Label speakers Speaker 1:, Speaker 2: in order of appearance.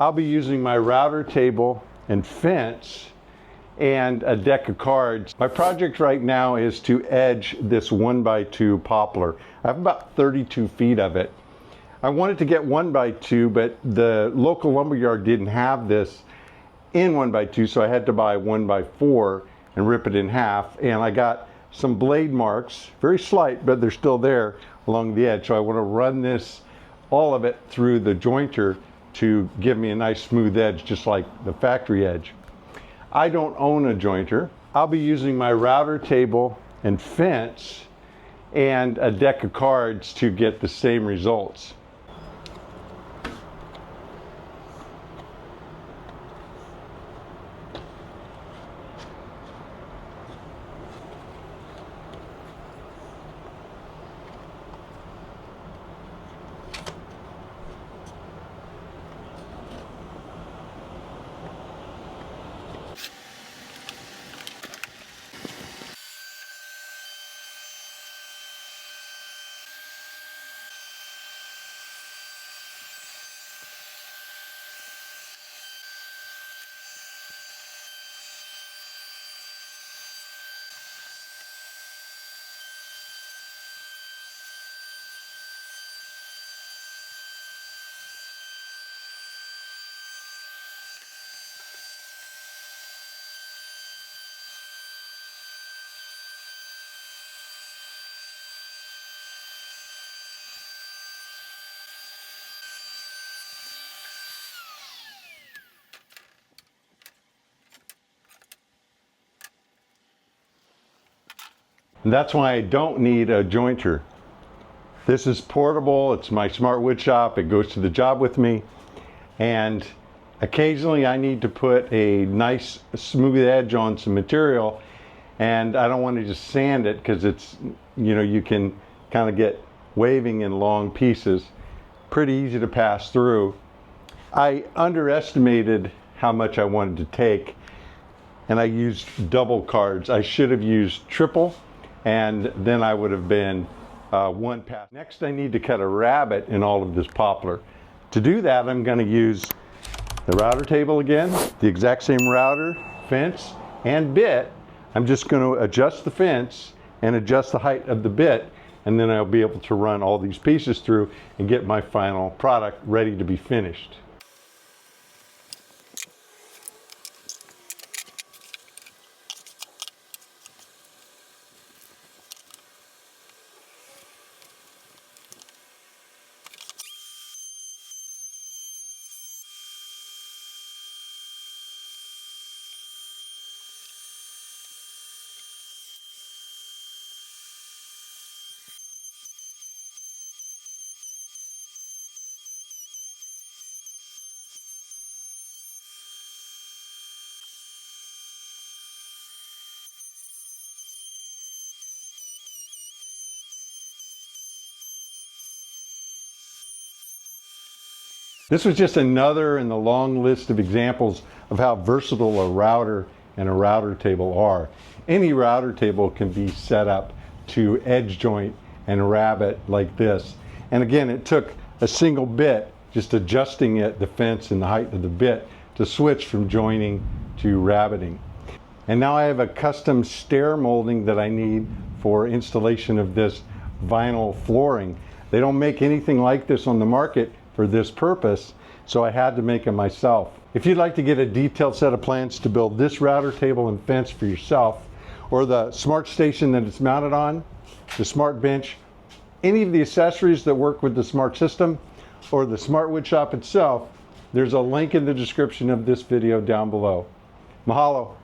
Speaker 1: I'll be using my router table and fence and a deck of cards. My project right now is to edge this 1x2 poplar. I have about 32 feet of it. I wanted to get 1x2, but the local lumberyard didn't have this in 1x2, so I had to buy 1x4 and rip it in half. And I got some blade marks, very slight, but they're still there along the edge. So I want to run this, all of it, through the jointer to give me a nice smooth edge, just like the factory edge. I don't own a jointer. I'll be using my router table and fence and a deck of cards to get the same results. And that's why I don't need a jointer. This is portable, it's my smart woodshop, it goes to the job with me. And occasionally I need to put a nice smooth edge on some material, and I don't want to just sand it because it's, you know, you can kind of get waving in long pieces. Pretty easy to pass through. I underestimated how much I wanted to take, and I used double cards. I should have used triple, and then I would have been one pass. Next, I need to cut a rabbet in all of this poplar. To do that, I'm going to use the router table again, the exact same router, fence, and bit. I'm just going to adjust the fence and adjust the height of the bit, and then I'll be able to run all these pieces through and get my final product ready to be finished. This was just another in the long list of examples of how versatile a router and a router table are. Any router table can be set up to edge joint and rabbet like this. And again, it took a single bit, just adjusting it, the fence and the height of the bit, to switch from joining to rabbeting. And now I have a custom stair molding that I need for installation of this vinyl flooring. They don't make anything like this on the market for this purpose, so I had to make it myself. If you'd like to get a detailed set of plans to build this router table and fence for yourself, or the smart station that it's mounted on, the smart bench, any of the accessories that work with the smart system, or the smart woodshop itself, there's a link in the description of this video down below. Mahalo.